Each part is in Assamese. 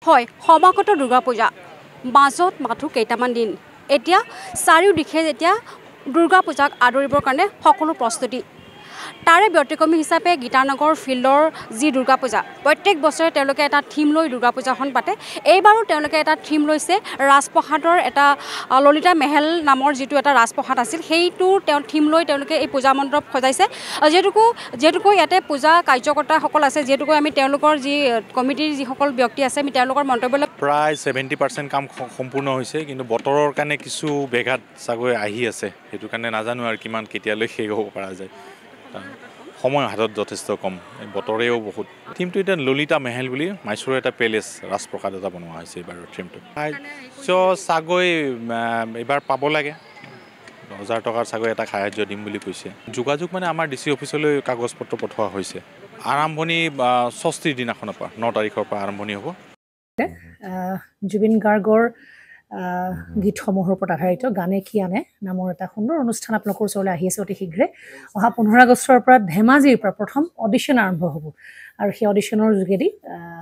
হয় সমাগত দুৰ্গা পূজা মাজত মাথো কেইটামান দিন এতিয়া চাৰিওদিশে যেতিয়া দুৰ্গা পূজাক আদৰিবৰ কাৰণে সকলো প্ৰস্তুতি তাৰে ব্যতিক্ৰমী হিচাপে গীতানগৰ ফিল্ডৰ যি দুৰ্গা পূজা প্ৰত্যেক বছৰে তেওঁলোকে এটা থিম লৈ দুৰ্গা পূজাখন পাতে এইবাৰো তেওঁলোকে এটা থিম লৈছে ৰাজপ্ৰসাদৰ এটা ললিতা মেহেল নামৰ যিটো এটা ৰাজপ্ৰসাদ আছিল সেইটো তেওঁ থিম লৈ তেওঁলোকে এই পূজা মণ্ডপ সজাইছে যিহেতুকৈ ইয়াতে পূজা কাৰ্যকৰ্তাসকল আছে যিহেতুকৈ আমি তেওঁলোকৰ যি কমিটিৰ যিসকল ব্যক্তি আছে আমি তেওঁলোকৰ মন্তব্যলৈ প্ৰায় 70% কাম সম্পূৰ্ণ হৈছে কিন্তু বতৰৰ কাৰণে কিছু বেঘাত চাগৈ আহি আছে সেইটো কাৰণে নাজানো আৰু কিমান কেতিয়ালৈ শেষ হ'ব পৰা যায় সময় হাতত যথেষ্ট কম বতৰেও বহুত থিমটো এতিয়া ললিতা মেহেল বুলি মাইচুৰৰ এটা পেলেচ ৰাজপ্ৰসাদ এটা বনোৱা হৈছে এইবাৰ থিমটো চাগৈ এইবাৰ পাব লাগে 1000 টকাৰ চাগৈ এটা সাহায্য দিম বুলি কৈছে যোগাযোগ মানে আমাৰ ডিচি অফিচলৈ কাগজ পত্ৰ পঠোৱা হৈছে আৰম্ভণি 6ৰ দিনাখনৰ পৰা 9 তাৰিখৰ পৰা আৰম্ভণি হ'ব জুবিন গাৰ্গৰ গীতসমূহৰ ওপৰত আধাৰিত গানে কি আনে নামৰ এটা সুন্দৰ অনুষ্ঠান আপোনালোকৰ ওচৰলৈ আহি আছে অতি শীঘ্ৰে অহা 15 আগষ্টৰ পৰা ধেমাজিৰ পৰা প্ৰথম অডিশ্যন আৰম্ভ হ'ব আৰু সেই অডিশ্যনৰ যোগেদি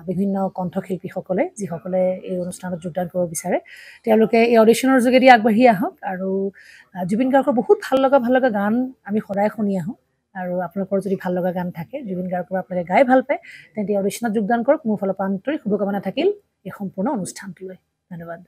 বিভিন্ন কণ্ঠশিল্পীসকলে যিসকলে এই অনুষ্ঠানত যোগদান কৰিব বিচাৰে তেওঁলোকে এই অডিশ্যনৰ যোগেদি আগবাঢ়ি আহক আৰু জুবিন গাৰ্গৰ বহুত ভাল লগা গান আমি সদায় শুনি আহোঁ আৰু আপোনালোকৰ যদি ভাল লগা গান থাকে জুবিন গাৰ্গৰ আপোনালোকে গাই ভাল পায় তেন্তে অডিশ্যনত যোগদান কৰক মোৰ ফালৰ পৰা আন্তৰিক শুভকামনা থাকিল এই সম্পূৰ্ণ অনুষ্ঠানটোলৈ ধন্যবাদ